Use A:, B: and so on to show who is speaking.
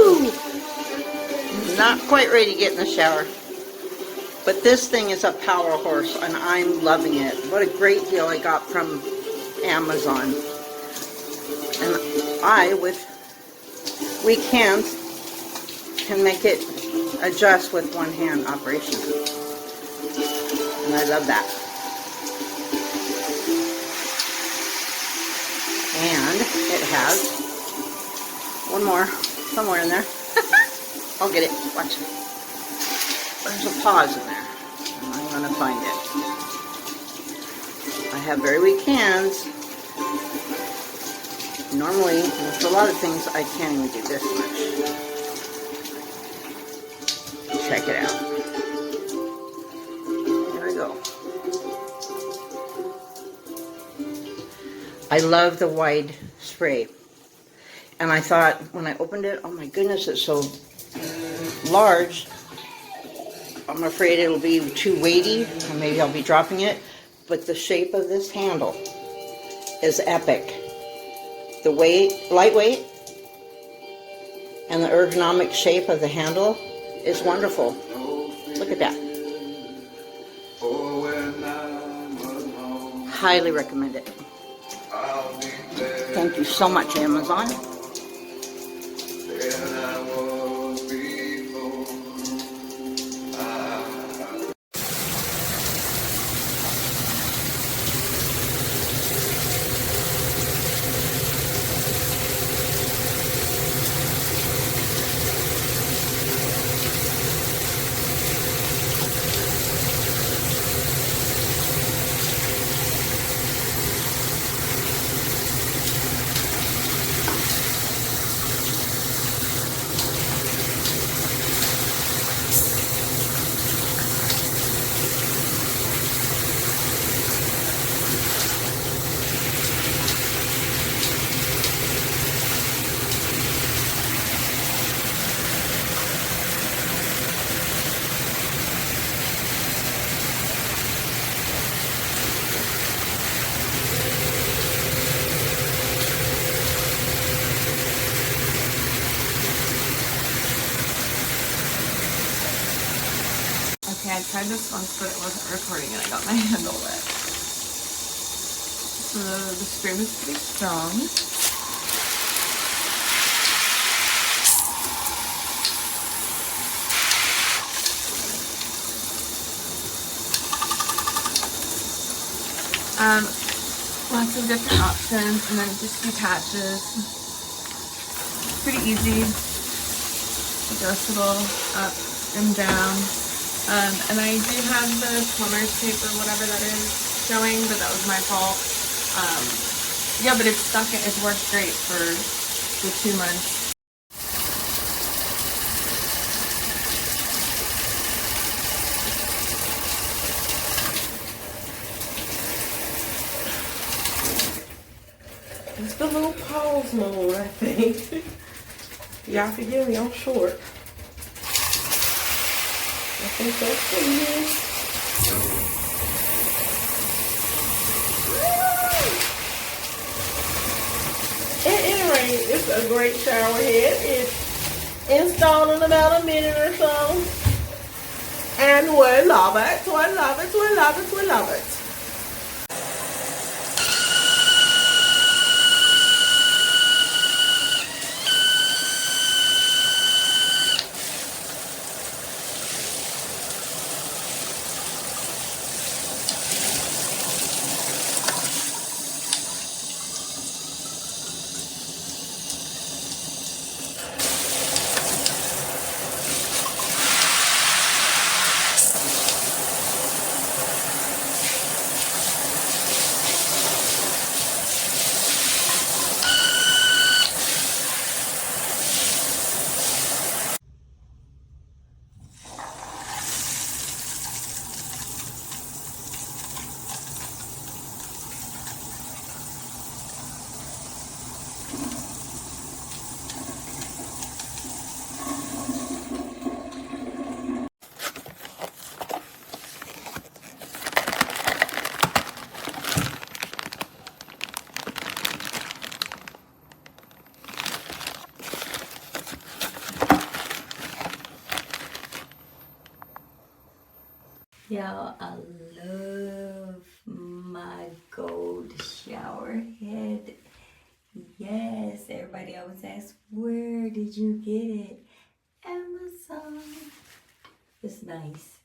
A: Woo! Not quite ready to get in the shower. But this thing is a power horse, and I'm loving it. What a great deal I got from Amazon. And I, with weak hands, can make it adjust with one hand operation. And I love that. And it has one more somewhere in there. I'll get it. Watch. There's a pause in there. And I'm going to find it. I have very weak hands. Normally, with a lot of things, I can't even do this much. Check it out. There we go. I love the wide spray. And I thought, when I opened it, oh my goodness, it's so large. I'm afraid it'll be too weighty, or maybe I'll be dropping it. But the shape of this handle is epic. The weight, lightweight, and the ergonomic shape of the handle is wonderful. Look at that. Highly recommend it. Thank you so much, Amazon.
B: Okay, I tried this once, but it wasn't recording and I got my handle wet. So the stream is pretty strong. Lots of different options, and then it just detaches. Pretty easy, adjustable up and down. And I do have the plumber's tape or whatever that is showing, but that was my fault. Yeah, but it's stuck. It's worked great for the 2 months.
C: It's the little pause mode, I think. Y'all forgive me, I'm short. I think that's what it is. At any rate, it's a great shower head. It's installed in about a minute or so. And we love it, we love it, we love it, we love it.
D: Y'all, I love my gold shower head. Yes, everybody always asks, where did you get it? Amazon. It's nice.